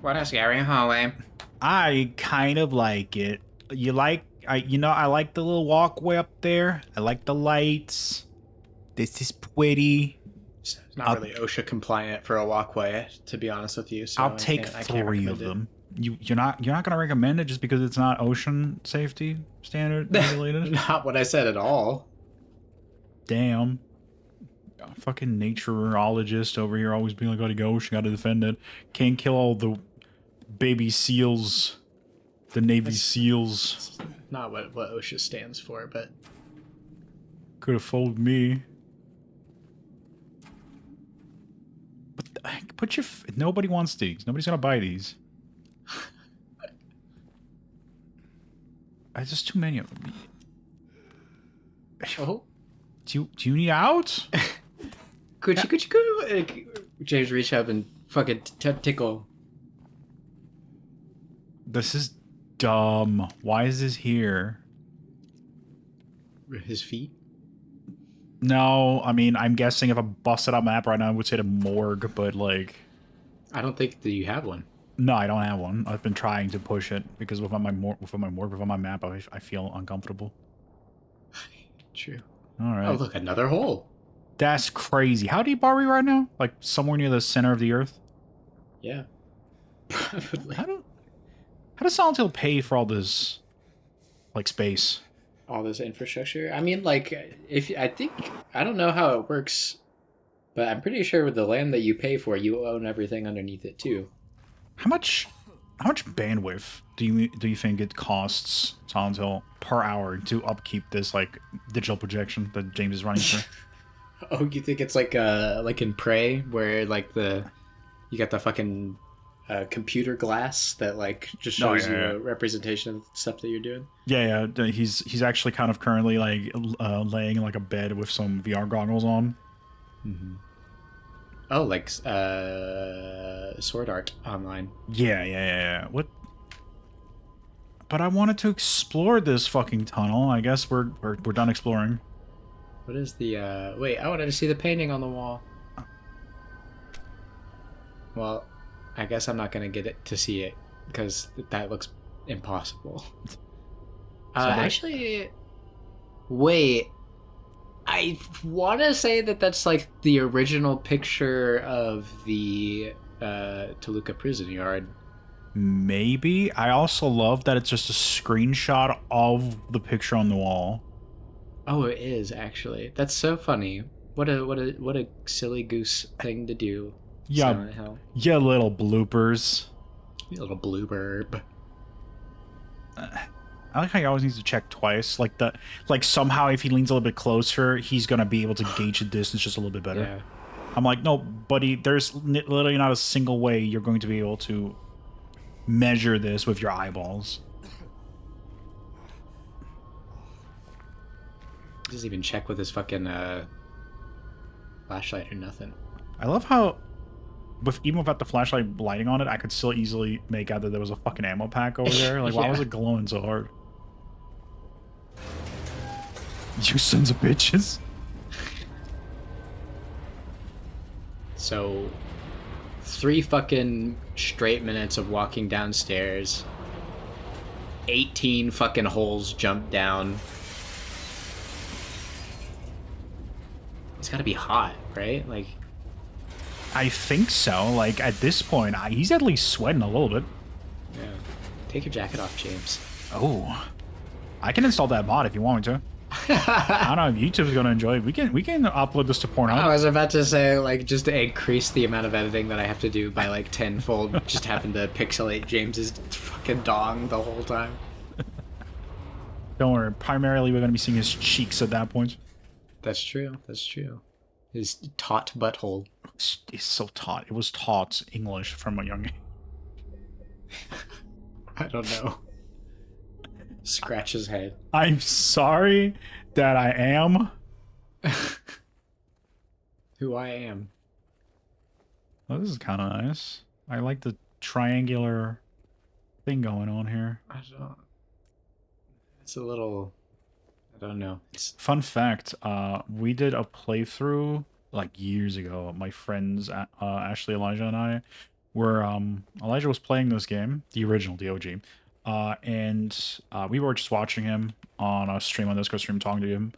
What a scary hallway. I kind of like it. I like the little walkway up there. I like the lights. This is pretty. It's not I'll, really OSHA compliant for a walkway, to be honest with you. So I'll I take can't three recommend of it. them. You're not gonna recommend it just because it's not ocean safety standard regulated? Not what I said at all. Damn. Fucking naturologist over here always being like, gotta go, she gotta defend it. Can't kill all the baby seals. The Navy That's SEALs. not what OSHA stands for, but Could have fooled me. But nobody wants these. Nobody's gonna buy these. There's just too many of them. oh, Do you need out? could you James reach up and fucking tickle This is dumb. Why is this here? his feet? No, I mean, I'm guessing if I busted out map right now, I would say the morgue, but like... I don't think that you have one. No, I don't have one. I've been trying to push it because without my morgue, without my map, I feel uncomfortable. True. Alright. Oh, look, another hole. That's crazy. How deep are we right now? Like, somewhere near the center of the Earth? Yeah. Probably. How does Silent Hill pay for all this, like, space? All this infrastructure. I mean, like, I don't know how it works, but I'm pretty sure with the land that you pay for, you own everything underneath it too. How much bandwidth do you think it costs Silent Hill per hour to upkeep this like digital projection that James is running through? Oh, you think it's like in Prey where like you got the fucking computer glass that like just shows you a representation of stuff that you're doing? Yeah. He's actually kind of currently like laying in like a bed with some VR goggles on. Mm-hmm. Oh, like Sword Art Online. Yeah. What? But I wanted to explore this fucking tunnel. I guess we're done exploring. What is the wait, I wanted to see the painting on the wall. Well, I guess I'm not gonna get it to see it because that looks impossible. Actually, wait. I want to say that that's like the original picture of the Toluca prison yard. Maybe. I also love that it's just a screenshot of the picture on the wall. Oh, it is actually. That's so funny. What a silly goose thing to do. Yeah, Silent Hill. Yeah, little bloopers. You little bluebird. I like how he always needs to check twice. Like somehow if he leans a little bit closer, he's gonna be able to gauge the distance just a little bit better. Yeah. I'm like, no, buddy, there's literally not a single way you're going to be able to measure this with your eyeballs. He doesn't even check with his fucking flashlight or nothing. I love how even without the flashlight lighting on it, I could still easily make out that there was a fucking ammo pack over there. Like, why was it glowing so hard? You sons of bitches. So, 3 fucking straight minutes of walking downstairs. 18 fucking holes jumped down. It's gotta be hot, right? Like, I think so. Like, at this point, he's at least sweating a little bit. yeah. Take your jacket off, James. Oh. I can install that mod if you want me to. I don't know if YouTube's gonna enjoy it. We can upload this to Pornhub. I was about to say, like, just to increase the amount of editing that I have to do by, like, tenfold, just happen to pixelate James's fucking dong the whole time. Don't worry. Primarily, we're gonna be seeing his cheeks at that point. That's true. That's true. His taut butthole. It's so taut. It was taught English from a young age. I don't know. Scratch his head. I'm sorry that I am. Who I am. Oh, this is kind of nice. I like the triangular thing going on here. I don't. It's a little. I don't know. It's Fun fact, we did a playthrough like years ago. My friends, Ashley, Elijah, and I, where Elijah was playing this game, the original DOG, and we were just watching him on a stream on Discord stream, talking to him.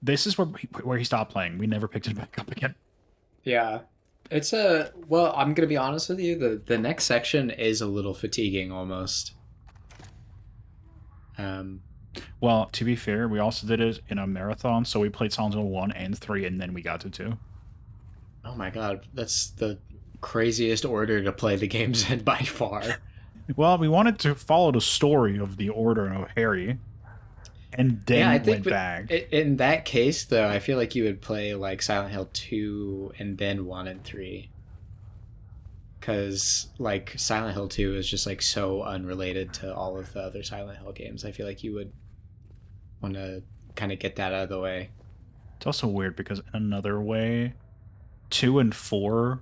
This is where he stopped playing. We never picked it back up again. Yeah. It's a well, I'm gonna be honest with you, the next section is a little fatiguing almost. Um Well, to be fair, we also did it in a marathon, so we played Silent Hill 1 and 3, and then we got to 2. oh my god, that's the craziest order to play the games in by far. Well, we wanted to follow the story of the Order of Harry, and Yeah, I then think went back. in that case though, I feel like you would play like Silent Hill 2 and then 1 and 3. Cuz like Silent Hill 2 is just like so unrelated to all of the other Silent Hill games. I feel like you would want to kind of get that out of the way. It's also weird because in another way, 2 and 4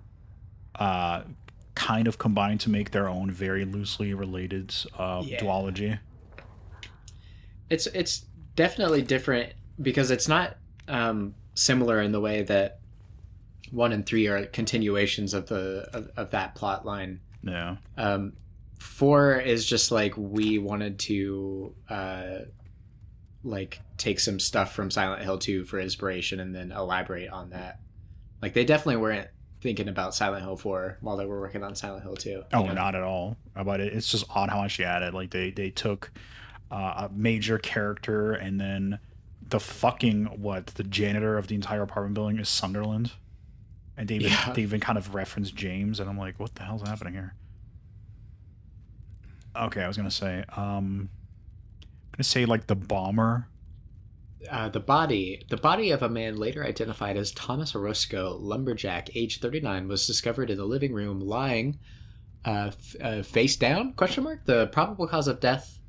kind of combine to make their own very loosely related Yeah. duology. It's definitely different because it's not similar in the way that 1 and 3 are continuations of of that plot line. Yeah. 4 is just like we wanted to like take some stuff from Silent Hill 2 for inspiration and then elaborate on that. Like they definitely weren't thinking about Silent Hill 4 while they were working on Silent Hill 2. Oh, not at all. About it, it's just odd how much they added. Like they took a major character, and then the janitor of the entire apartment building is Sunderland, and they even kind of referenced James, and I'm like, what the hell's happening here? Okay, I was gonna say, like the bomber. The body of a man later identified as Thomas Orozco, lumberjack, age 39, was discovered in the living room, lying face down? Question mark. The probable cause of death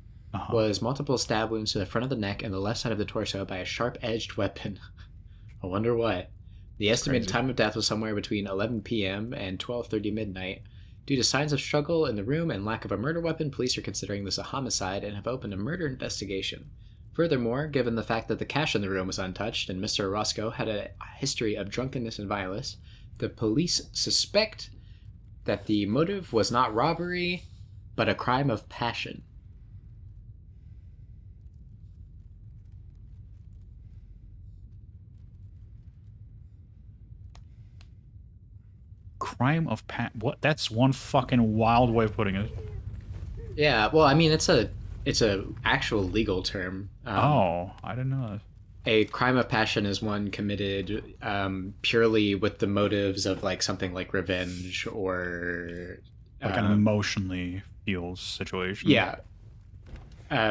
was multiple stab wounds to the front of the neck and the left side of the torso by a sharp-edged weapon. I wonder what. The estimated time of death was somewhere between 11 p.m. and 12:30 midnight. Due to signs of struggle in the room and lack of a murder weapon, police are considering this a homicide and have opened a murder investigation. Furthermore, given the fact that the cash in the room was untouched and Mr. Orozco had a history of drunkenness and violence, the police suspect that the motive was not robbery, but a crime of passion. Crime of what? That's one fucking wild way of putting it. Yeah, well, I mean, it's a actual legal term. I didn't know that. A crime of passion is one committed purely with the motives of like something like revenge or like an emotionally fueled situation. Yeah,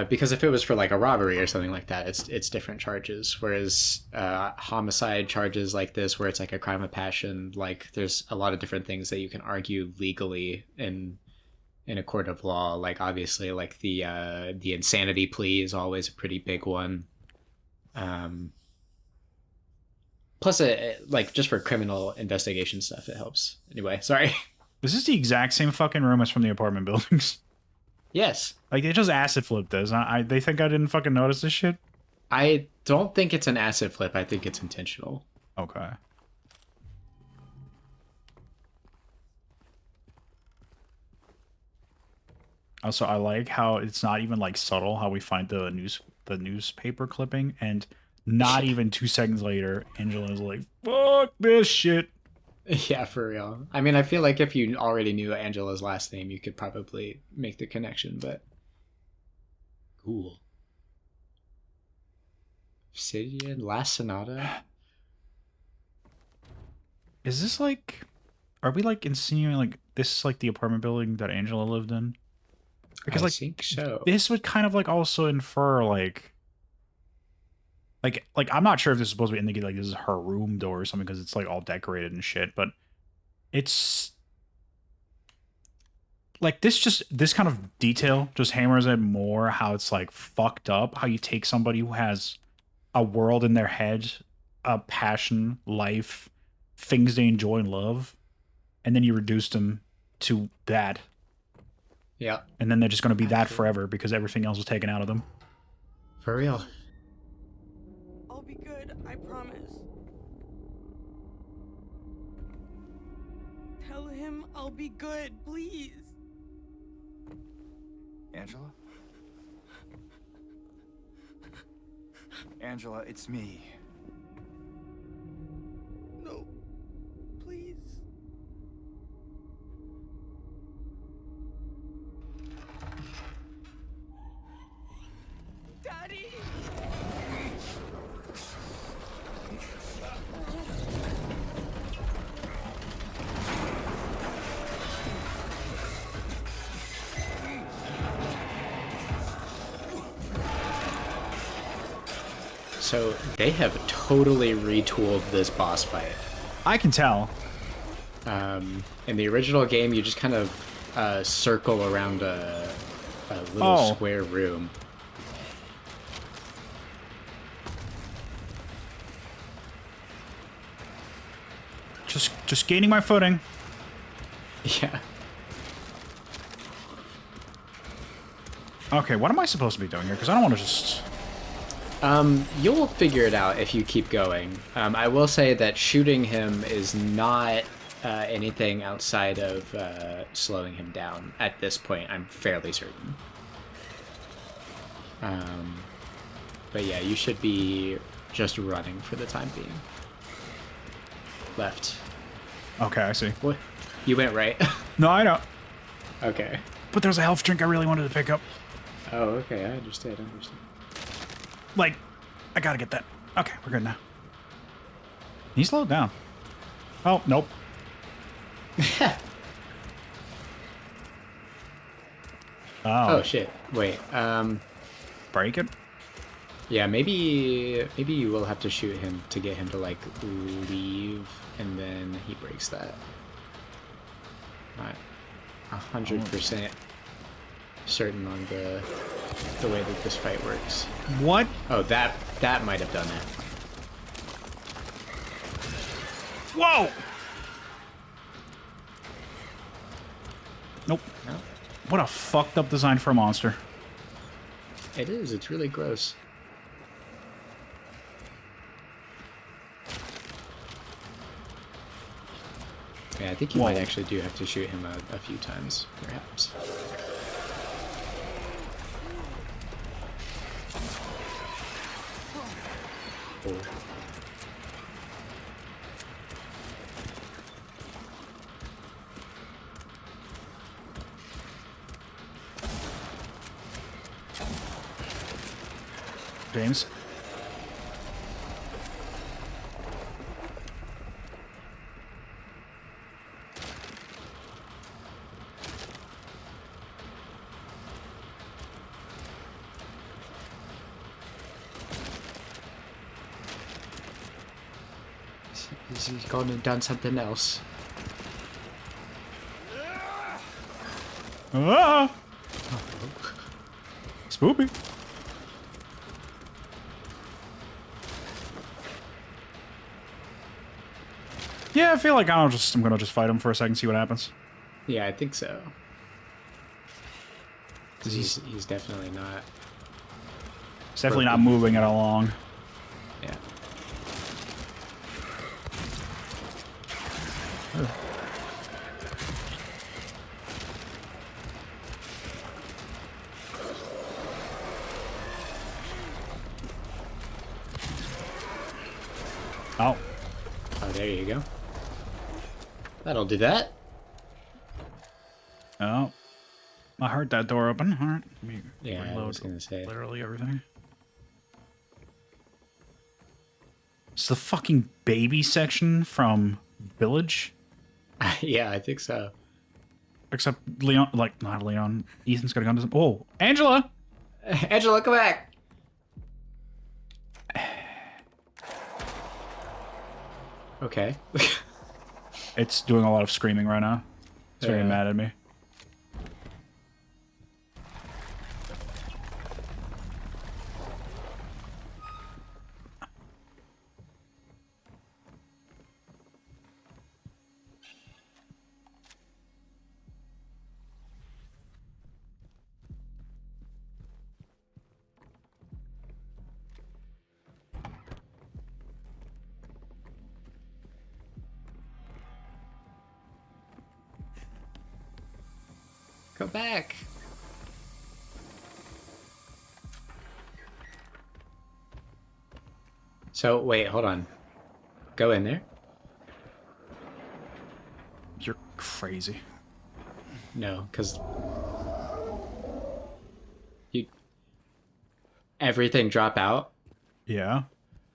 because if it was for like a robbery or something like that, it's different charges. Whereas homicide charges like this, where it's like a crime of passion, like there's a lot of different things that you can argue legally in a court of law. Like obviously, like the insanity plea is always a pretty big one. Plus, like just for criminal investigation stuff, it helps. Anyway, sorry. This is the exact same fucking room as from the apartment buildings. Yes. Like, they just acid flipped this. They think I didn't fucking notice this shit? I don't think it's an acid flip. I think it's intentional. Okay. Also, I like how it's not even, like, subtle how we find the newspaper clipping, and not even 2 seconds later, Angela's like, fuck this shit. Yeah, for real. I mean, I feel like if you already knew Angela's last name, you could probably make the connection, but... Cool. Obsidian, Last Sonata? Is this like... Are we like insinuating like this is like the apartment building that Angela lived in? Because I like think so. This would kind of like also infer like I'm not sure if this is supposed to be indicated like this is her room door or something because it's like all decorated and shit, but it's like this kind of detail just hammers it more how it's like fucked up how you take somebody who has a world in their head, a passion, life, things they enjoy and love, and then you reduce them to that. Yeah. And then they're just going to be that forever because everything else was taken out of them. For real. I'll be good, I promise. Tell him I'll be good, please. Angela? Angela, it's me. No, please. Daddy! So they have totally retooled this boss fight. I can tell. In the original game, you just kind of circle around a little square room. Just gaining my footing. Yeah. Okay, what am I supposed to be doing here? Because I don't want to just... You'll figure it out if you keep going. I will say that shooting him is not anything outside of slowing him down at this point. I'm fairly certain. But yeah, you should be just running for the time being. Left. Okay, I see. What? You went right? No, I know. Okay. But there's a health drink I really wanted to pick up. Oh, okay. I understand. Like, I gotta get that. Okay, we're good now. He slowed down. Oh, nope. Oh, shit. Wait. Break it? Yeah, maybe you will have to shoot him to get him to, like, leave, and then he breaks that. Not 100% certain on the way that this fight works. What? Oh, that might have done it. Whoa! Nope. No? What a fucked up design for a monster. It is. It's really gross. Yeah, I think you might actually do have to shoot him a few times, perhaps. Oh. James? He's gone and done something else. Ah! Spoopy. Yeah, I feel like I'm gonna just fight him for a second, see what happens. Yeah, I think so. 'Cause he's definitely not. It's definitely not moving it along. Yeah. Oh. Oh, there you go. That'll do that. Oh. I heard that door open. Alright. Let me Yeah, I reload was gonna say. literally everything. It's the fucking baby section from Village. Yeah, I think so. Except Leon, like, not Leon. Ethan's got a gun. Oh, Angela! Angela, come back! Okay. It's doing a lot of screaming right now. It's very Yeah. mad at me. Go back. So, wait, hold on. Go in there? You're crazy. No, because... You... Everything drop out? Yeah.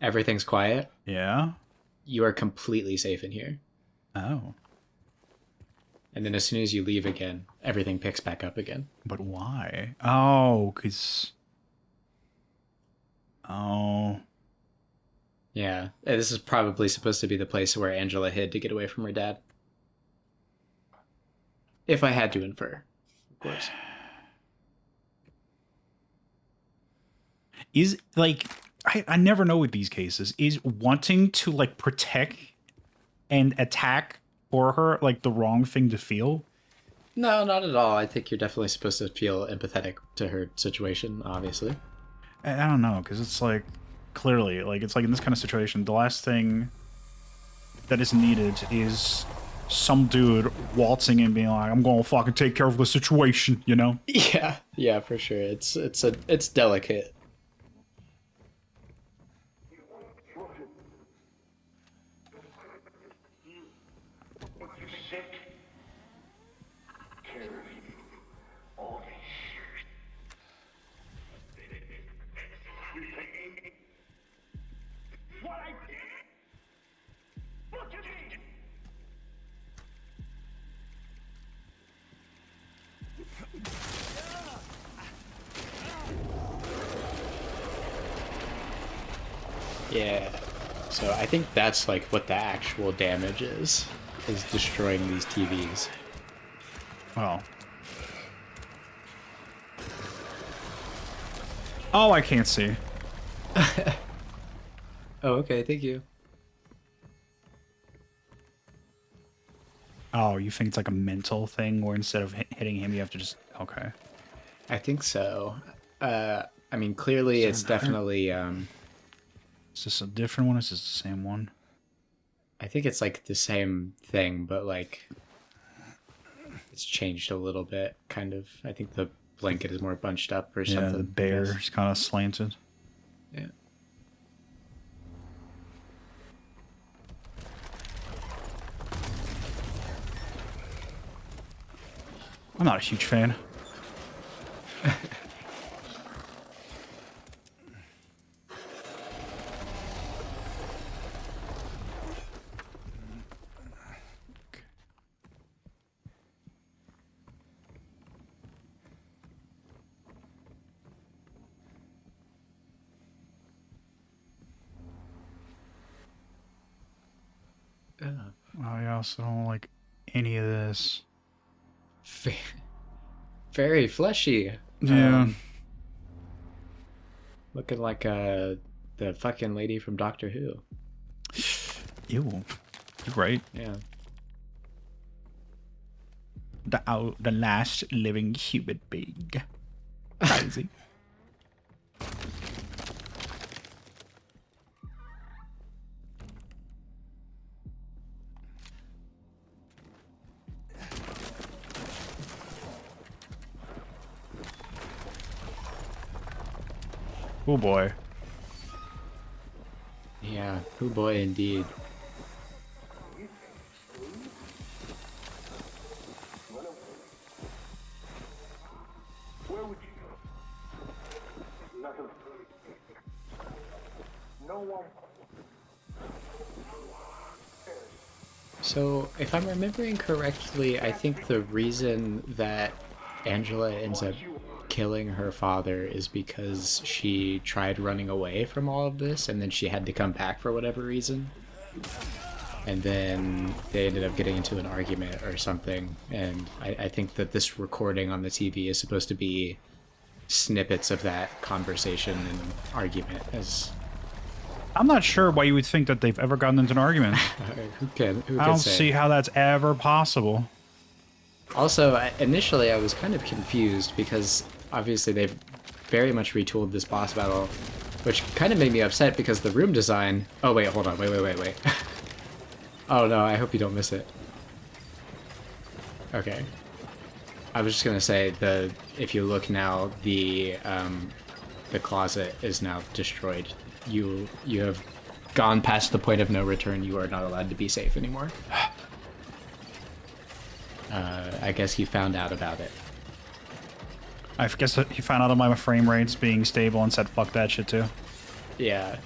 Everything's quiet? Yeah. You are completely safe in here. Oh. And then as soon as you leave again, everything picks back up again. But why? Oh, because... Oh. Yeah, this is probably supposed to be the place where Angela hid to get away from her dad. If I had to infer, of course. Is, like... I never know with these cases. Is wanting to, like, protect and attack for her, like, the wrong thing to feel? No, not at all. I think you're definitely supposed to feel empathetic to her situation, obviously. I don't know, because it's, like, clearly, like, it's like in this kind of situation, the last thing that is needed is some dude waltzing in being like, I'm gonna fucking take care of the situation, you know? Yeah, for sure. It's delicate. Yeah. So I think that's like what the actual damage is destroying these TVs. Oh. Oh, I can't see. Oh, okay, thank you. Oh, you think it's like a mental thing where instead of hitting him, you have to just... Okay. I think so. I mean, clearly it's definitely... Is this a different one? Is this the same one? I think it's like the same thing, but like... It's changed a little bit, kind of. I think the blanket is more bunched up or something. Yeah, the bear is kind of slanted. Yeah. I'm not a huge fan. I also don't like any of this. Very fleshy. Yeah. Looking like the fucking lady from Doctor Who. Ew. You're right. Yeah. The last living human being. Crazy. Oh boy. Yeah. Oh boy, indeed. Where would you go? Nothing. No one. So, if I'm remembering correctly, I think the reason that Angela ends up killing her father is because she tried running away from all of this and then she had to come back for whatever reason. And then they ended up getting into an argument or something. And I think that this recording on the TV is supposed to be snippets of that conversation and argument. As I'm not sure why you would think that they've ever gotten into an argument. who can I don't say? see how that's ever possible. Also, initially I was kind of confused because obviously they've very much retooled this boss battle, which kind of made me upset because the room design... Oh, wait, hold on. Wait. Oh, no, I hope you don't miss it. Okay. I was just gonna say if you look now, the closet is now destroyed. You have gone past the point of no return. You are not allowed to be safe anymore. I guess he found out about it. I guess he found out about my frame rates being stable and said fuck that shit too. Yeah.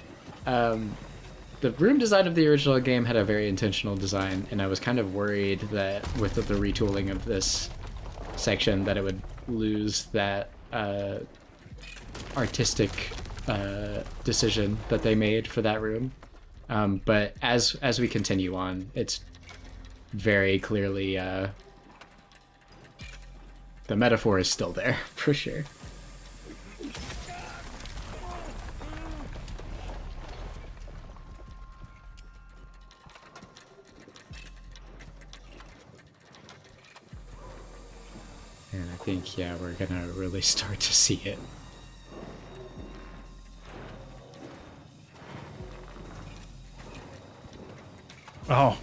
The room design of the original game had a very intentional design, and I was kind of worried that with the retooling of this section that it would lose that artistic decision that they made for that room. But as we continue on, it's very clearly the metaphor is still there for sure. And I think, yeah, we're gonna really start to see it. Oh.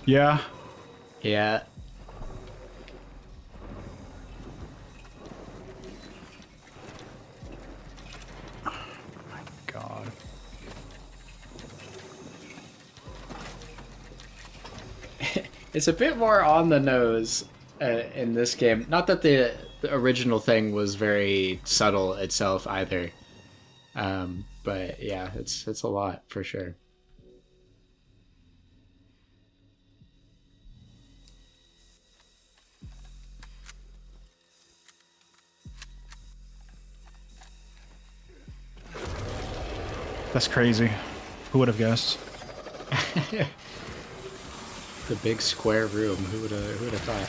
Yeah. Yeah. God. It's a bit more on the nose in this game. Not that the original thing was very subtle itself either. But yeah, it's a lot for sure. That's crazy. Who would have guessed? The big square room. Who would have thought?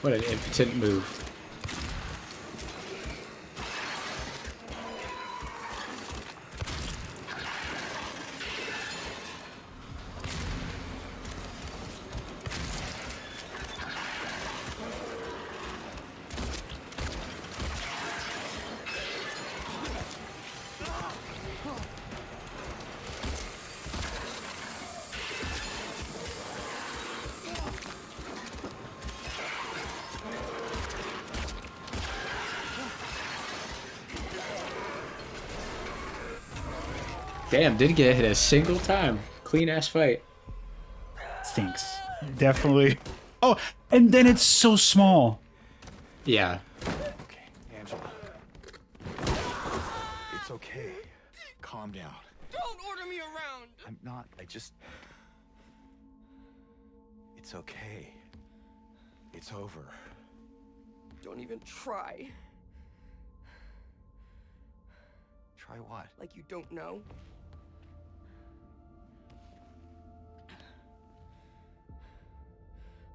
What an impotent move. Damn, didn't get hit a single time. Clean ass fight. Stinks. Definitely. Oh, and then it's so small. Yeah. Okay, Angela. It's okay. Calm down. Don't order me around. I'm not. It's okay. It's over. Don't even try. Try what? Like you don't know.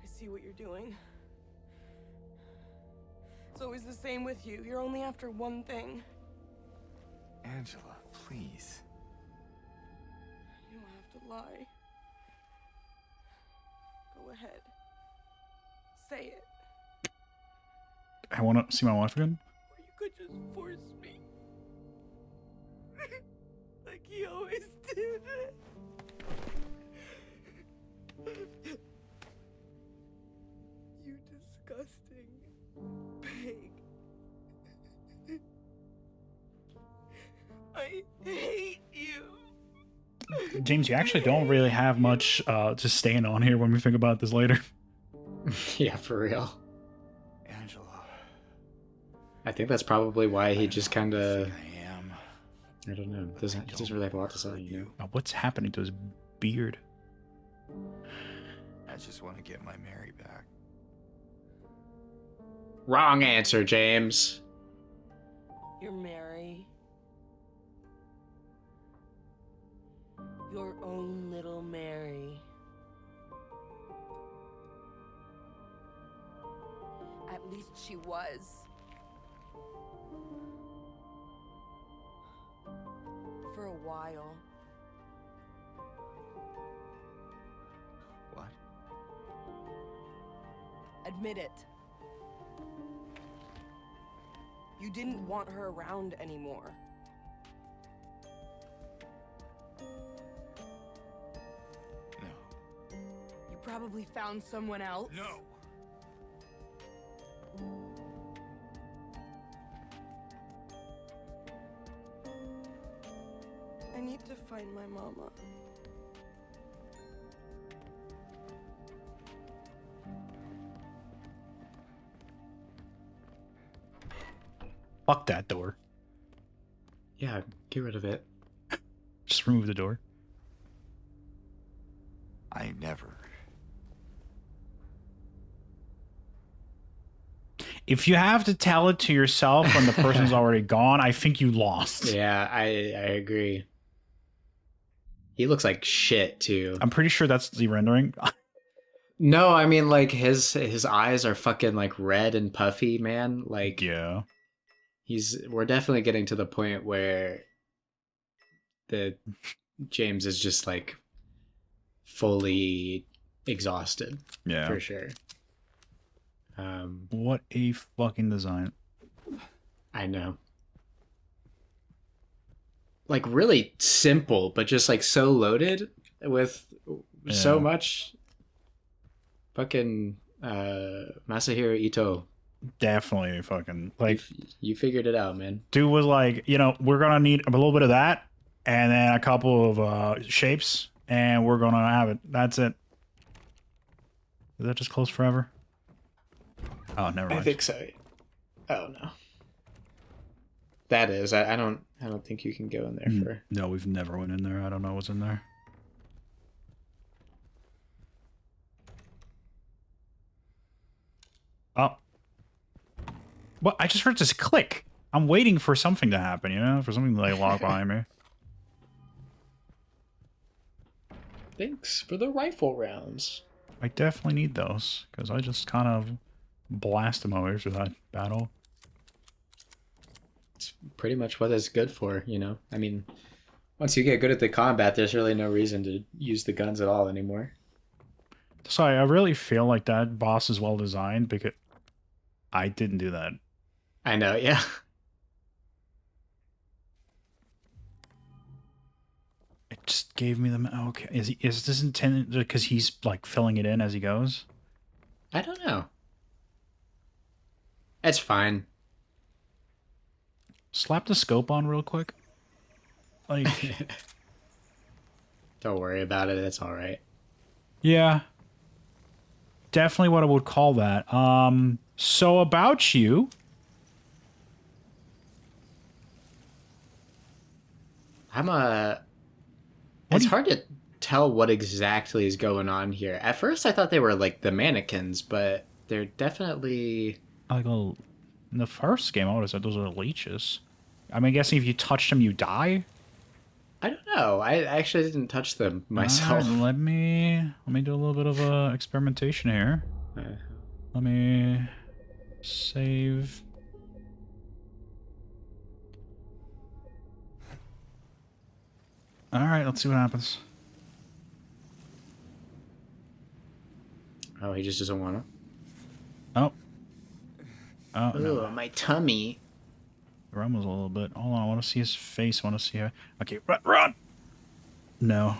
I see what you're doing. It's always the same with you. You're only after one thing. Angela, please. You don't have to lie. Go ahead. Say it. I want to see my wife again. Or you could just force me. Like he always did. You disgusting pig. I hate you. James, you actually don't really have much to stand on here when we think about this later. Yeah, for real. Angela. I think that's probably why he just kind of, I am. I don't know, doesn't really have a lot to say, you know? Now, what's happening to his beard? I just want to get my Mary back. Wrong answer, James. You're Mary. Your own little Mary. At least she was. For a while. What? Admit it. You didn't want her around anymore. No. You probably found someone else. No. I need to find my mama. Fuck that door. Yeah, get rid of it. Just remove the door. I never. If you have to tell it to yourself when the person's already gone, I think you lost. Yeah, I agree. He looks like shit too. I'm pretty sure that's the rendering. No, I mean like his eyes are fucking like red and puffy, man. Like Yeah. we're definitely getting to the point where the James is just like fully exhausted. Yeah. For sure. What a fucking design. I know. Like really simple, but just like so loaded with so Yeah. much fucking Masahiro Ito. Definitely fucking like You figured it out, man. dude was like, you know, we're gonna need a little bit of that and then a couple of shapes and we're gonna have it. That's it. Is that just closed forever? Oh, never mind. I think so. Oh no. That is. I don't think you can go in there for. No, we've never went in there. I don't know what's in there. Oh. What? I just heard this click. I'm waiting for something to happen, you know? For something to like walk behind me. Thanks for the rifle rounds. I definitely need those, because I just kind of blast them away through that battle. It's pretty much what it's good for, you know? I mean, once you get good at the combat, there's really no reason to use the guns at all anymore. So I really feel like that boss is well designed, because I didn't do that. I know, yeah. It just gave me the... Okay, is this intended because he's like filling it in as he goes? I don't know. It's fine. Slap the scope on real quick. Like, Don't worry about it. It's all right. yeah. Definitely what I would call that. So about you. It's hard to tell what exactly is going on here. At first, I thought they were like the mannequins, but they're definitely. Like, in the first game, I would have said those are leeches. I mean, guessing if you touch them, you die. I don't know. I actually didn't touch them myself. Alright, let me do a little bit of experimentation here. Let me save. All right, let's see what happens. Oh, he just doesn't want to. Oh. Oh, no. Ooh, my tummy. Rumbles a little bit. Hold on, I want to see his face. I want to see how... Okay, run! No.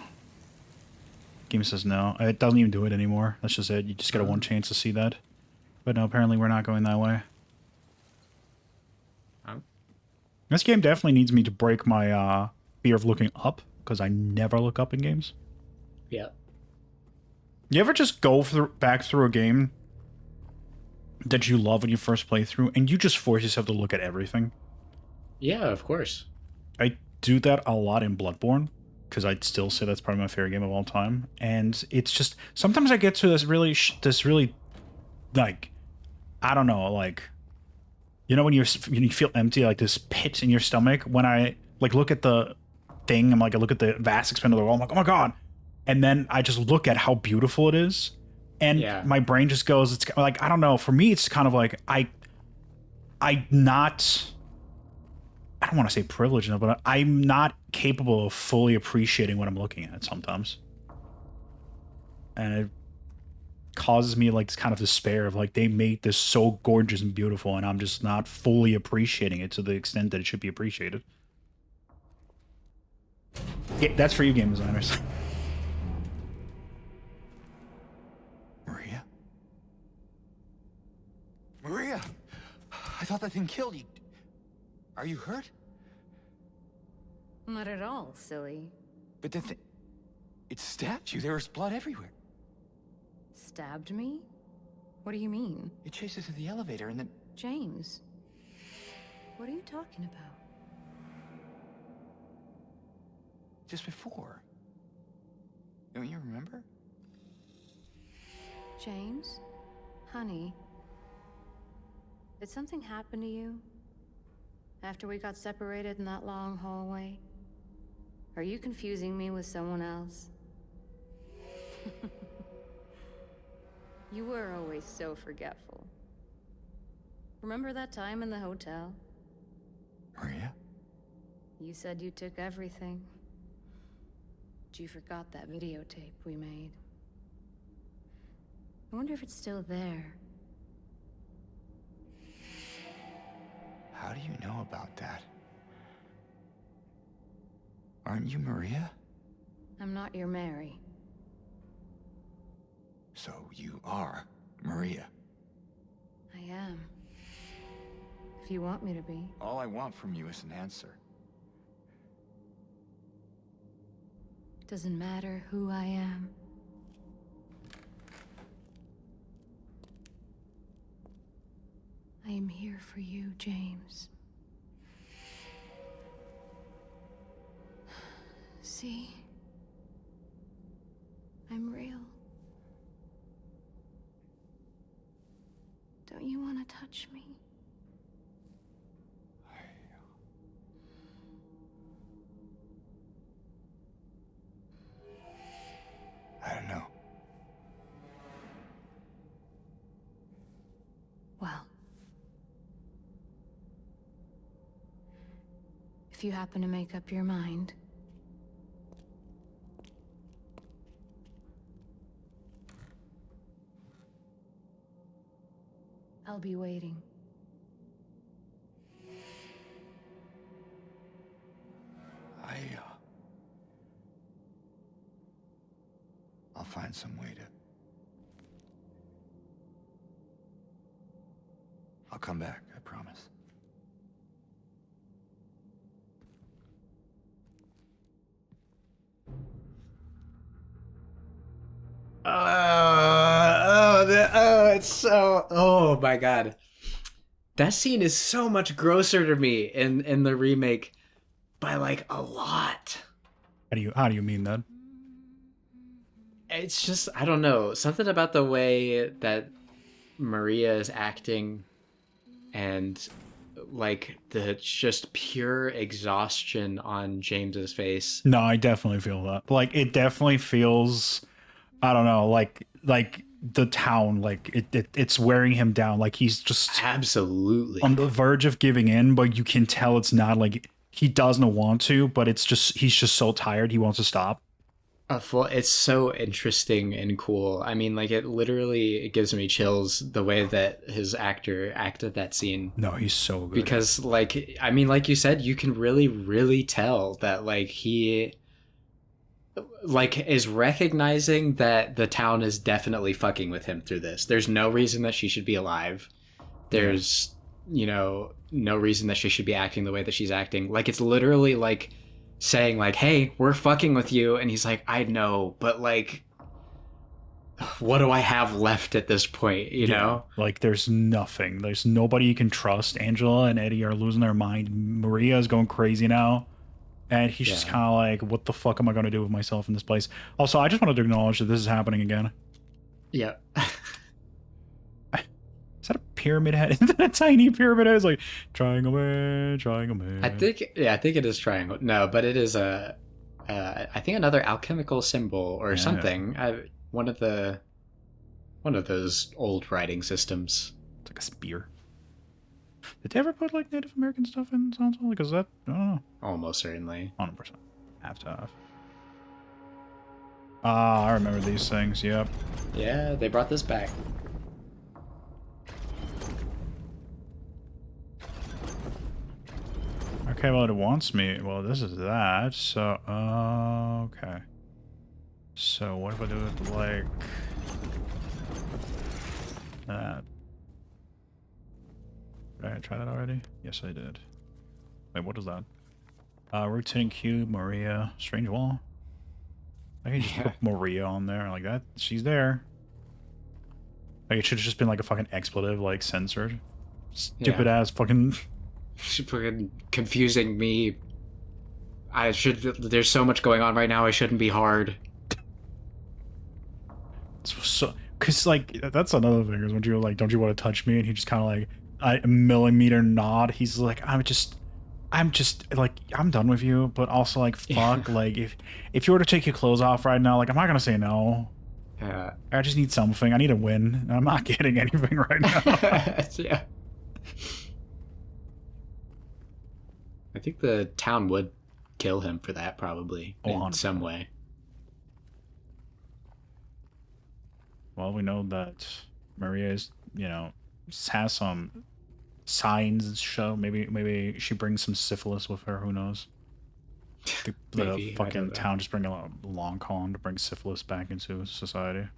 Game says no. It doesn't even do it anymore. That's just it. You just get a one chance to see that. But no, apparently we're not going that way. This game definitely needs me to break my fear of looking up, because I never look up in games. Yeah. You ever just go back through a game that you love when you first play through, and you just force yourself to look at everything? Yeah, of course. I do that a lot in Bloodborne, because I'd still say that's probably my favorite game of all time. And it's just, sometimes I get to this really, like, I don't know, like, you know when you feel empty, like this pit in your stomach? When I, like, look at the thing, I'm like, I look at the vast expanse of the world, I'm like, oh my god! And then I just look at how beautiful it is, and my brain just goes, it's like, I don't know, for me, it's kind of like, I don't want to say privileged enough, but I'm not capable of fully appreciating what I'm looking at sometimes. And causes me like this kind of despair of like they made this so gorgeous and beautiful, and I'm just not fully appreciating it to the extent that it should be appreciated. Yeah, that's for you, game designers. Maria? Maria! I thought that thing killed you. Are you hurt? Not at all, silly. But the thing... It stabbed you. There was blood everywhere. Stabbed me? What do you mean? It chased us to the elevator and then... James, what are you talking about? Just before. Don't you remember? James? Honey? Did something happen to you? After we got separated in that long hallway? Are you confusing me with someone else? You were always so forgetful. Remember that time in the hotel? Maria? You said you took everything. But you forgot that videotape we made. I wonder if it's still there. How do you know about that? Aren't you Maria? I'm not your Mary. So you are Maria. I am. If you want me to be. All I want from you is an answer. Doesn't matter who I am. I am here for you, James. See? I'm real. Don't you want to touch me? I don't know. Well, if you happen to make up your mind, I'll be waiting. I'll find some way to... I'll come back, I promise. It's so... Oh my god. That scene is so much grosser to me in the remake by like a lot. How do you mean that? It's just, I don't know, something about the way that Maria is acting and like the just pure exhaustion on James's face. No, I definitely feel that. Like it definitely feels, I don't know, like the town, like it's wearing him down. Like he's just absolutely on the verge of giving in, but you can tell it's not like he doesn't want to, but it's just he's just so tired he wants to stop. It's so interesting and cool. I mean, like it gives me chills the way that his actor acted that scene. No, he's so good. Because like, I mean, like you said, you can really tell that like he like is recognizing that the town is definitely fucking with him through this. There's no reason that she should be alive. There's, you know, no reason that she should be acting the way that she's acting. Like it's literally like saying like, hey, we're fucking with you, and he's like, I know, but like what do I have left at this point, you know? Like there's nothing, there's nobody you can trust. Angela and Eddie are losing their mind. Maria is going crazy now, and he's just kind of like, what the fuck am I going to do with myself in this place? Also, I just wanted to acknowledge that this is happening again. Yeah. Is that a pyramid head? Is that a tiny pyramid head? It's like triangle man. I think it is triangle. No, but it is I think another alchemical symbol or something. One of those old writing systems. It's like a spear. Did they ever put like Native American stuff in Silent Hill? Because that, I don't know. Almost certainly. 100%. Have to have. Ah, I remember these things. Yep. Yeah, they brought this back. Okay, well, it wants me. Well, this is that. So, okay. So, what if I do it like that? Did I try that already? Yes, I did. Wait, what is that? Rotating cube, Maria, strange wall. I can just put Maria on there like that. She's there. Like, it should have just been like a fucking expletive, like censored. Stupid ass fucking. Fucking confusing me. I should. There's so much going on right now. I shouldn't be hard. So, cause like that's another thing is when you're like, don't you want to touch me? And he just kind of like a millimeter nod. He's like, I'm just like, I'm done with you. But also like, fuck, like if you were to take your clothes off right now, like I'm not gonna say no. I just need something. I need a win. And I'm not getting anything right now. Yeah. I think the town would kill him for that, probably, in 100%. some way. Well, we know that Maria is, you know, has some signs show. Maybe she brings some syphilis with her. Who knows? The Maybe, I fucking don't know. town just bring a long con to bring syphilis back into society.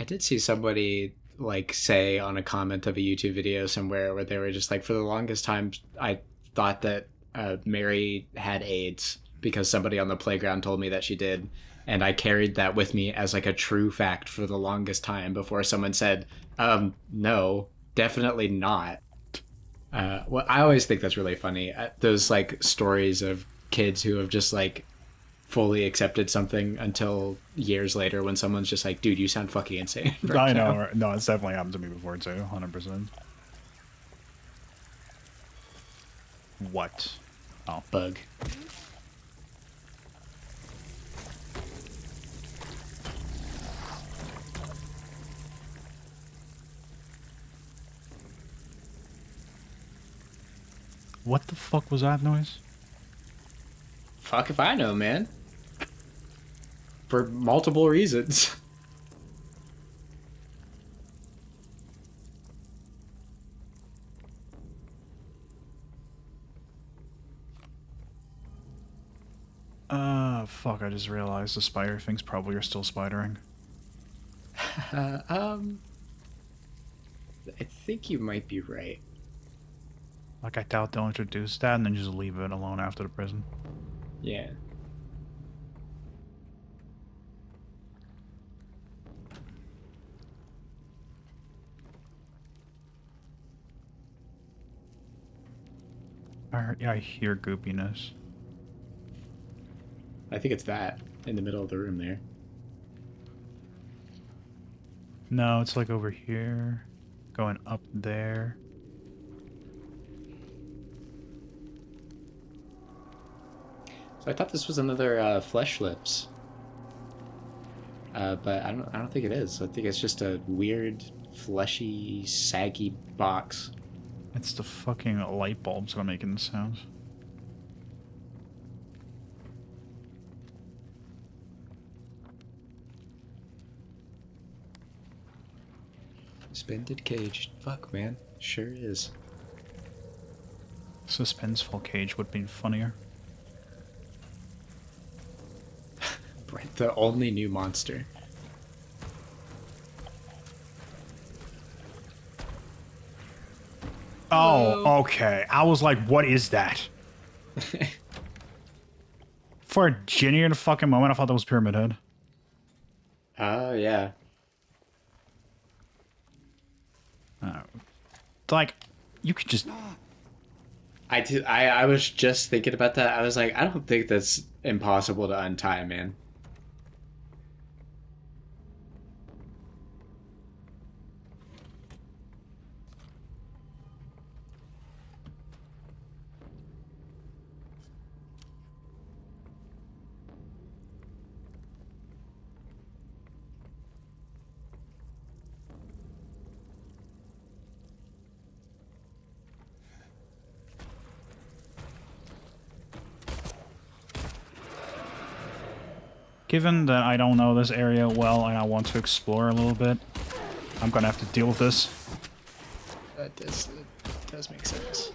I did see somebody like say on a comment of a YouTube video somewhere where they were just like, for the longest time, I thought that Mary had AIDS because somebody on the playground told me that she did, and I carried that with me as like a true fact for the longest time before someone said, no, definitely not. Well, I always think that's really funny. Those like stories of kids who have just like fully accepted something until years later when someone's just like, dude, you sound fucking insane. I know. Right? No, it's definitely happened to me before too. 100%. What? Oh, Bug. what the fuck was that noise? Fuck if I know, man. For multiple reasons. Fuck, I just realized the spider things probably are still spidering. I think you might be right. Like, I doubt they'll introduce that and then just leave it alone after the prison. Yeah. I hear goopiness. I think it's that in the middle of the room there. No, it's like over here. Going up there. So I thought this was another Flesh Lips. But I don't think it is. I think it's just a weird, fleshy, saggy box. It's the fucking light bulbs that are making the sounds. Suspended cage. Fuck, man. Sure is. Suspenseful cage would be funnier. Right, the only new monster. Oh, okay. I was like, what is that? For a genuine fucking moment, I thought that was Pyramid Head. Oh, yeah. Like, you could just... I was just thinking about that. I was like, I don't think that's impossible to untie, man. Given that I don't know this area well and I want to explore a little bit, I'm gonna have to deal with this. That does make sense.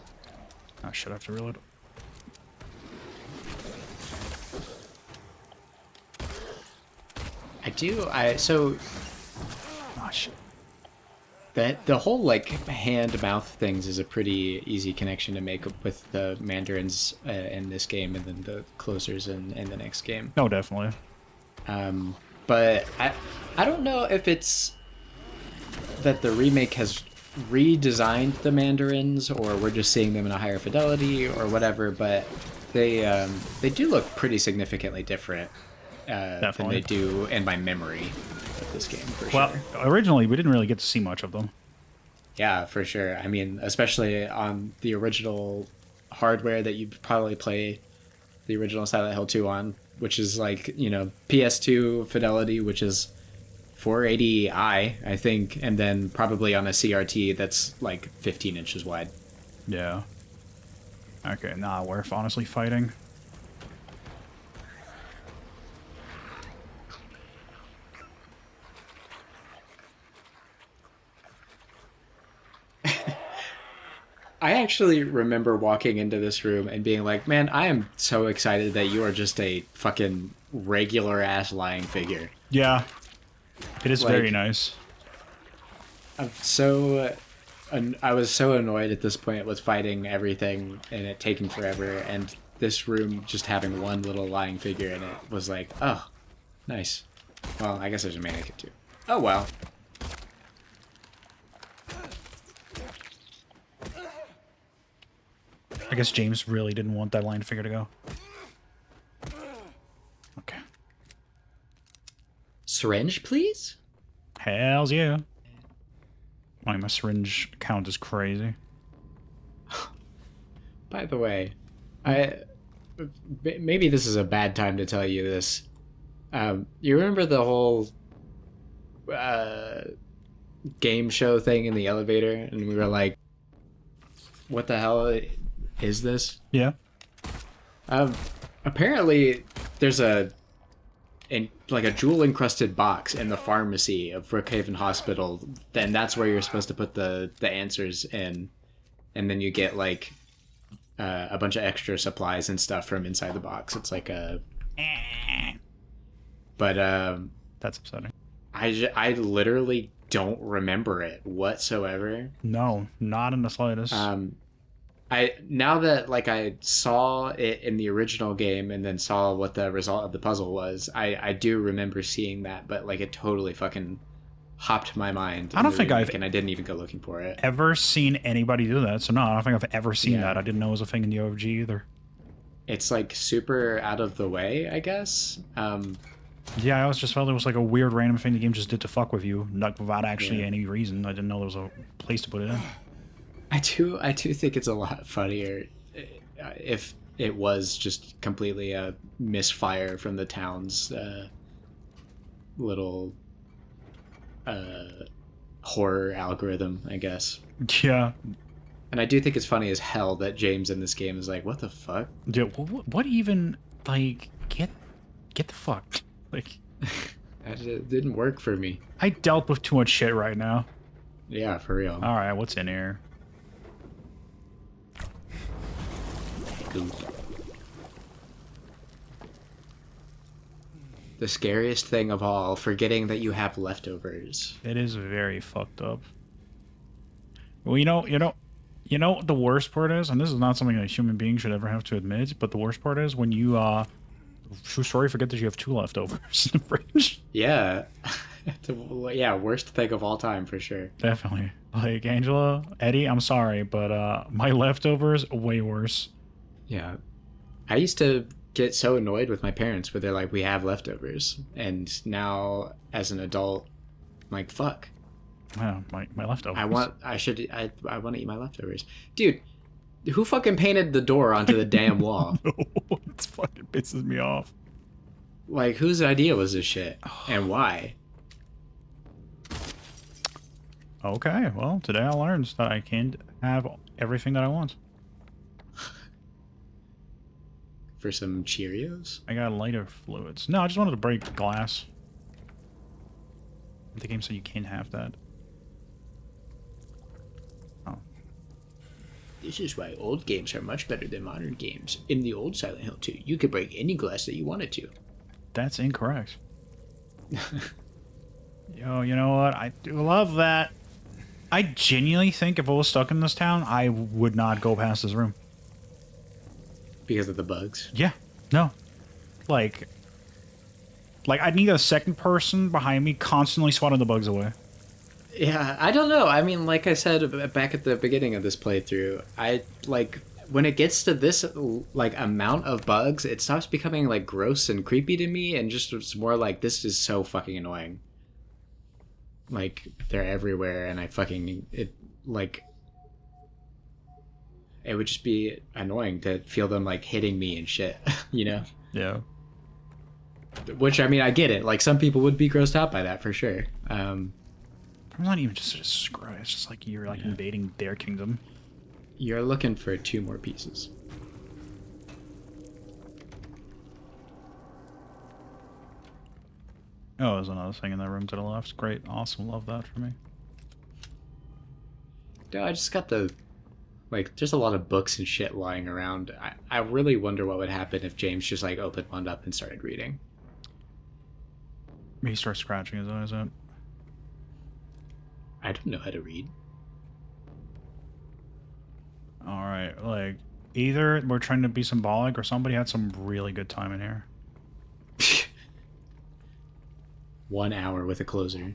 I should have to reload. So Oh shit. that the whole like hand mouth things is a pretty easy connection to make with the mandarins in this game, and then the closers in the next game. No, definitely. But I don't know if it's that the remake has redesigned the mandarins, or we're just seeing them in a higher fidelity, or whatever. But they do look pretty significantly different than Definitely. they do in my memory of this game, for Well, sure. originally we didn't really get to see much of them. Yeah, for sure. I mean, especially on the original hardware that you probably play the original Silent Hill 2 on, which is like, you know, PS2 fidelity, which is 480i, I think, and then probably on a CRT that's like 15 inches wide. Yeah. Okay, nah, worth honestly fighting. I actually remember walking into this room and being like, man, I am so excited that you are just a fucking regular ass lying figure. Yeah. It is Like- very nice. I was so annoyed at this point with fighting everything and it taking forever, and this room just having one little lying figure in it was like, oh, nice. Well, I guess there's a mannequin too. Oh well. I guess James really didn't want that line figure to go. Okay. Syringe, please? Hells yeah. My syringe count is crazy. By the way, maybe this is a bad time to tell you this. You remember the whole game show thing in the elevator, and we were like, "What the hell is this?" Yeah. Apparently, there's a jewel encrusted box in the pharmacy of Brookhaven Hospital. Then that's where you're supposed to put the answers in, and then you get like a bunch of extra supplies and stuff from inside the box. It's like a. But That's upsetting. I literally don't remember it whatsoever. No, not in the slightest. Now that like I saw it in the original game and then saw what the result of the puzzle was, I do remember seeing that, but like it totally fucking hopped my mind. I don't think I've and I didn't even go looking for it. ever seen anybody do that, so no, I don't think I've ever seen Yeah. that. I didn't know it was a thing in the OG either. It's like super out of the way, I guess. Yeah, I always just felt it was like a weird random thing the game just did to fuck with you, not without actually Yeah. any reason. I didn't know there was a place to put it in. I do think it's a lot funnier if it was just completely a misfire from the town's little horror algorithm, I guess. Yeah. And I do think it's funny as hell that James in this game is like, what the fuck? Yeah, what even, like, get the fuck? Like, It didn't work for me. I dealt with too much shit right now. Yeah, for real. Alright, what's in here? The scariest thing of all, forgetting that you have leftovers. It is very fucked up. Well, you know what the worst part is, and this is not something a human being should ever have to admit, but the worst part is when you, true story, forget that you have 2 leftovers in the fridge. Yeah. Yeah, worst thing of all time, for sure. Definitely. Like, Angela, Eddie, I'm sorry, but my leftovers, way worse. Yeah. I used to get so annoyed with my parents where they're like, we have leftovers. And now, as an adult, I'm like, fuck. Yeah, my leftovers. I want to eat my leftovers. Dude, who fucking painted the door onto the damn wall? It fucking pisses me off. Like, whose idea was this shit? And why? Okay, well, today I learned that I can't have everything that I want. for some Cheerios? I got lighter fluids. No, I just wanted to break glass. The game said you can't have that. Oh. This is why old games are much better than modern games. In the old Silent Hill 2, you could break any glass that you wanted to. That's incorrect. Yo, you know what? I do love that. I genuinely think if I was stuck in this town, I would not go past this room. Because of the bugs? Yeah. No. Like I'd need a second person behind me constantly swatting the bugs away. Yeah, I don't know. I mean, like I said back at the beginning of this playthrough, I, like, when it gets to this, like, amount of bugs, it stops becoming, like, gross and creepy to me, and just it's more like, this is so fucking annoying. Like, they're everywhere, and it would just be annoying to feel them, like, hitting me and shit, you know? Yeah. Which, I mean, I get it. Like, some people would be grossed out by that, for sure. I'm not even just a screw. It's just like you're like invading their kingdom. You're looking for 2 more pieces. Oh, there's another thing in that room to the left. Great. Awesome. Love that for me. No, I just got there's a lot of books and shit lying around. I really wonder what would happen if James just, like, opened one up and started reading. He starts scratching his eyes out. I don't know how to read. Alright, like, either we're trying to be symbolic or somebody had some really good time in here. 1 hour with a closer.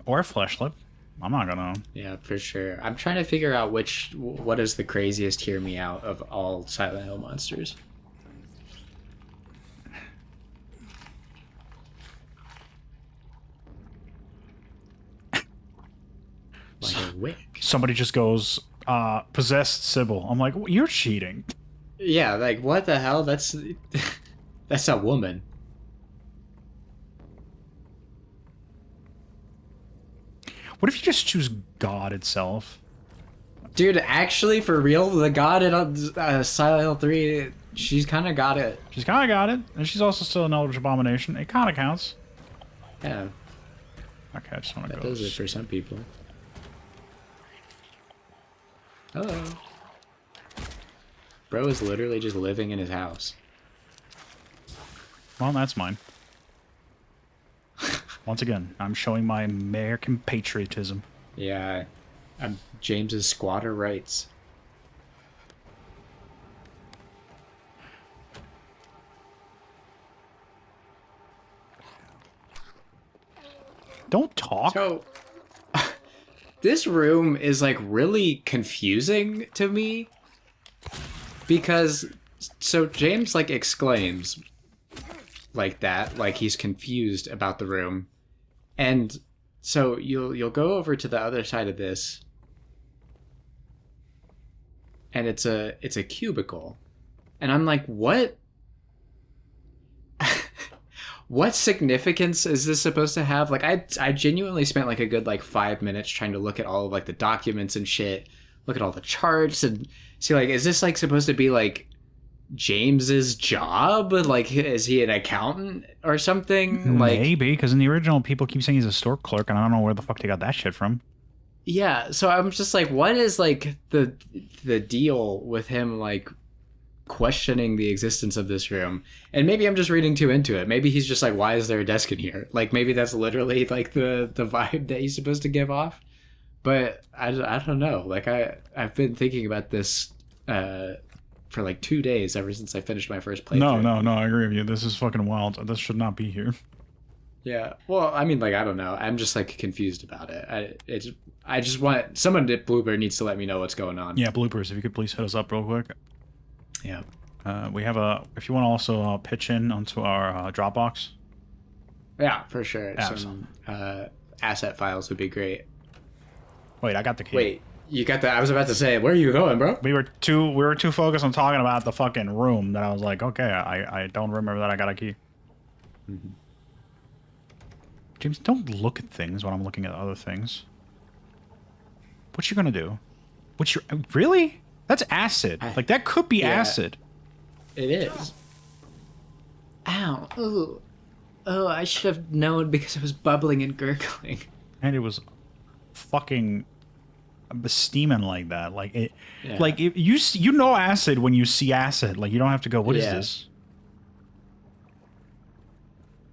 Or a fleshlight. I'm not gonna. Yeah, for sure. I'm trying to figure out what is the craziest hear me out of all Silent Hill monsters. Like a wick. Somebody just goes, possessed Sybil. I'm like, you're cheating. Yeah, like, what the hell? That's a woman. What if you just choose God itself? Dude, actually, for real, the god in Silent Hill 3, she's kind of got it. She's kind of got it, and she's also still an Eldritch Abomination. It kind of counts. Yeah, Okay, I just want to that go. does it for some people. Hello. Bro is literally just living in his house. Well, that's mine. Once again, I'm showing my American patriotism. Yeah, I'm James's squatter rights. Don't talk. So, this room is, like, really confusing to me. Because, so James, like, exclaims like that, like he's confused about the room. And so you'll go over to the other side of this, and it's a cubicle. And I'm like, what? What significance is this supposed to have? Like, I genuinely spent, like, a good, like, 5 minutes trying to look at all of, like, the documents and shit, look at all the charts, and see, like, is this, like, supposed to be, like, James's job? Like, is he an accountant or something? Like, maybe, because in the original, people keep saying he's a store clerk, and I don't know where the fuck they got that shit from. yeah, so I'm just like, what is, like, the deal with him, like, questioning the existence of this room? And maybe I'm just reading too into it. Maybe he's just like, why is there a desk in here? Like, maybe that's literally, like, the vibe that he's supposed to give off. But I don't know. Like, I've been thinking about this for like 2 days ever since I finished my first playthrough. No, I agree with you. This is fucking wild. This should not be here. Yeah. Well, I mean, like, I don't know. I'm just, like, confused about it. I just want someone at Blooper needs to let me know what's going on. Yeah, bloopers. If you could please hit us up real quick. Yeah. We have if you want to also pitch in onto our Dropbox. Yeah, for sure. Awesome. Some asset files would be great. Wait, I got the key. Wait, you got that? I was about to say, where are you going, bro? We were too focused on talking about the fucking room that I was like, okay, I don't remember that I got a key. Mm-hmm. James, don't look at things when I'm looking at other things. What you gonna do? Really? That's acid. Like, that could be Yeah. acid. It is. Ow. Ooh. Oh, I should have known because it was bubbling and gurgling. And it was fucking steaming like that. Like, it... Yeah. Like, you know acid when you see acid. Like, you don't have to go, what is Yeah. this?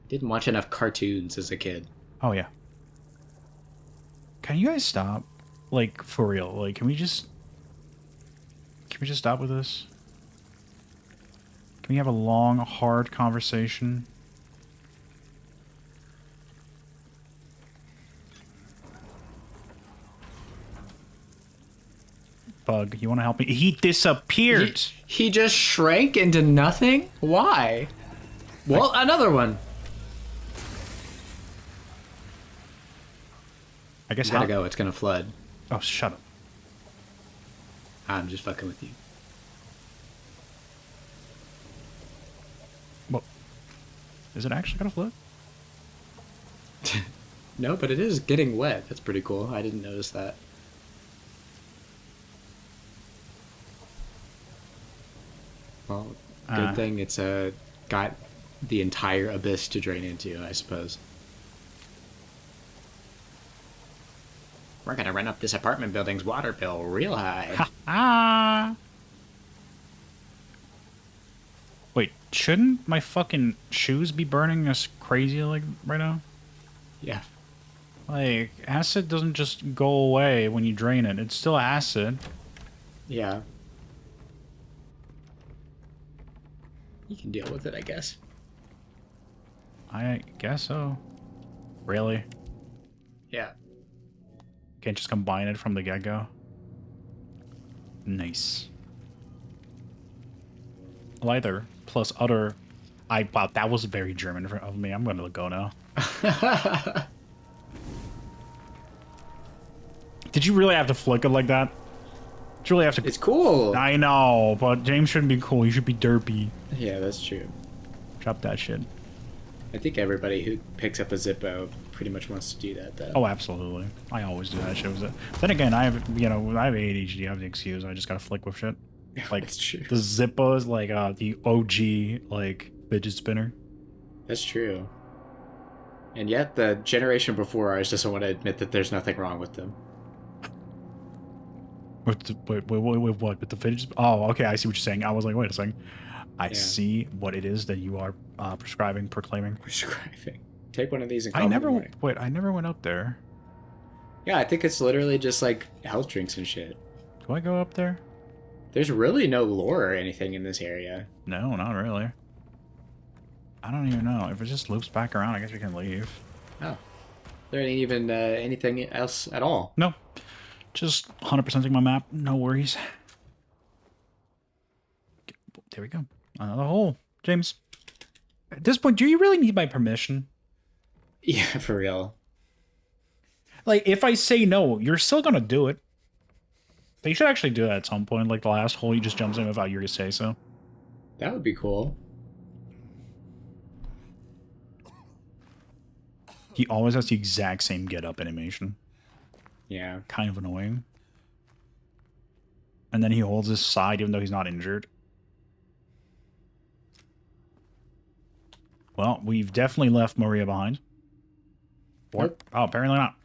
Didn't watch enough cartoons as a kid. Oh, yeah. Can you guys stop? Like, for real. Like, can we just stop with this? Can we have a long, hard conversation? Bug, you want to help me? He disappeared! He just shrank into nothing? Why? Well, another one. I guess Gotta how... go, it's gonna flood. Oh, shut up. I'm just fucking with you. Well, is it actually gonna flood? No, but it is getting wet. That's pretty cool. I didn't notice that. Well, good thing it's got the entire abyss to drain into, I suppose. We're gonna run up this apartment building's water bill real high. Ah! Wait, shouldn't my fucking shoes be burning us crazy like right now? Yeah. Like, acid doesn't just go away when you drain it. It's still acid. Yeah. You can deal with it, I guess. I guess so. Really? Yeah. Can't just combine it from the get-go? Nice. Leather plus other... Wow, that was very German of me. I'm gonna go now. Did you really have to flick it like that? Did you really have to... It's cool. I know, but James shouldn't be cool. He should be derpy. Yeah, that's true. Drop that shit. I think everybody who picks up a Zippo pretty much wants to do that, though. Oh, absolutely. I always do that shit. Then again, I have ADHD. I have the excuse. I just gotta flick with shit. Like, That's true. the Zippo is like the OG, like, fidget spinner. That's true. And yet, the generation before ours doesn't want to admit that there's nothing wrong with them. Wait, what? With the fidget? Oh, okay. I see what you're saying. I was like, wait a second. I Yeah. see what it is that you are proclaiming. Prescribing. Take one of these and call I me in the never morning. wait. I never went up there. Yeah, I think it's literally just like health drinks and shit. Do I go up there? There's really no lore or anything in this area. No, not really. I don't even know. If it just loops back around, I guess we can leave. Oh. There ain't even anything else at all. No. Just 100%ing my map. No worries. There we go. Another hole. James. At this point, do you really need my permission? Yeah, for real. Like, if I say no, you're still gonna do it. They should actually do that at some point. Like, the last hole, he just jumps in without you to say so. That would be cool. He always has the exact same get-up animation. Yeah. Kind of annoying. And then he holds his side even though he's not injured. Well, we've definitely left Maria behind. Or, Nope. oh, apparently not.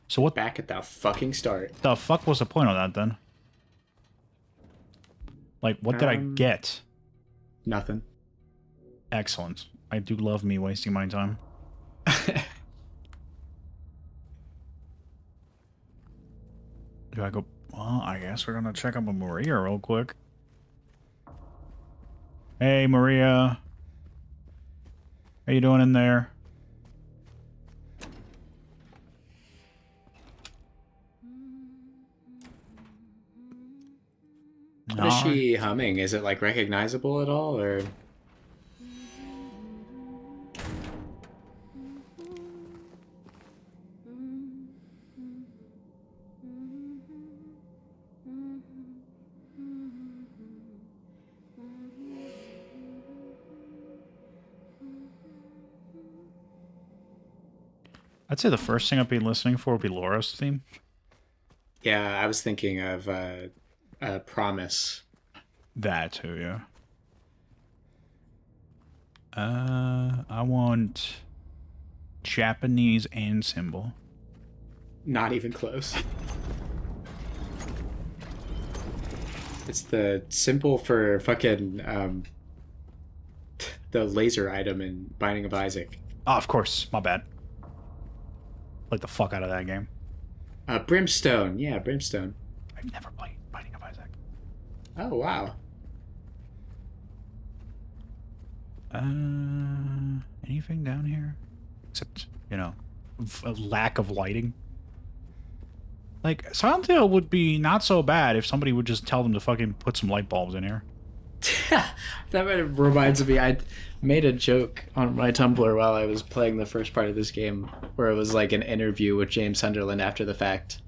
So what Back at the fucking start. the fuck was the point of that then? Like, what did I get? Nothing. Excellent. I do love me wasting my time. Do I go... Well, I guess we're gonna check up on Maria real quick. Hey, Maria. How you doing in there? What is she humming? Is it like recognizable at all, or? I'd say the first thing I'd be listening for would be Laura's theme. Yeah, I was thinking of Promise. That too, yeah. I want Japanese and symbol. Not even close. It's the symbol for fucking the laser item in Binding of Isaac. Oh, of course. My bad. Like the fuck out of that game. Brimstone. Yeah, Brimstone. I've never played Binding of Isaac. Oh, wow. Anything down here? Except, you know, a lack of lighting. Like, Silent Hill would be not so bad if somebody would just tell them to fucking put some light bulbs in here. That reminds me, I made a joke on my Tumblr while I was playing the first part of this game, where it was like an interview with James Sunderland after the fact,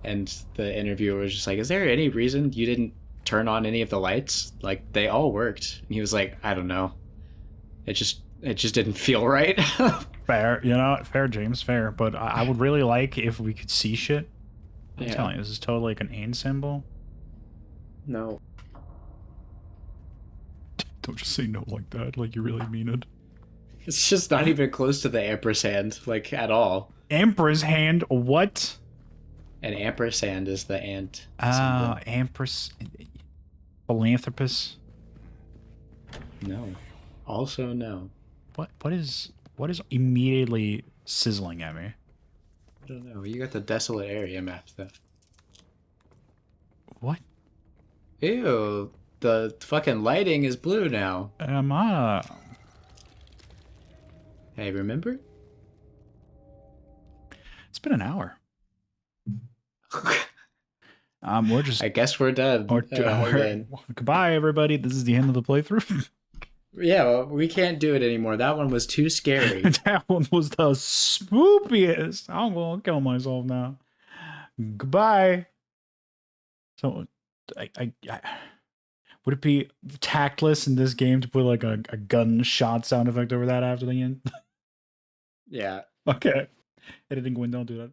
and the interviewer was just like, "Is there any reason you didn't turn on any of the lights? Like, they all worked." And he was like, "I don't know. It just didn't feel right." Fair, you know, fair, James, fair. But I would really like if we could see shit. I'm Yeah. telling you, this is totally like an and symbol. No. Don't just say no like that, like you really mean it. It's just not even close to the ampersand, like, at all. Emperor's hand, what? An ampersand is the ant. Ah, Empress. Philanthropist. No. Also no. What is immediately sizzling at me? I don't know. You got the desolate area map, though. What? Ew. The fucking lighting is blue now. Hey, remember? It's been an hour. We're just. I guess we're done. Then. Goodbye, everybody. This is the end of the playthrough. Yeah, well, we can't do it anymore. That one was too scary. That one was the spookiest. I'm gonna kill myself now. Goodbye. So, I would it be tactless in this game to put like a gunshot sound effect over that after the end? Yeah. Okay. Editing window, do that.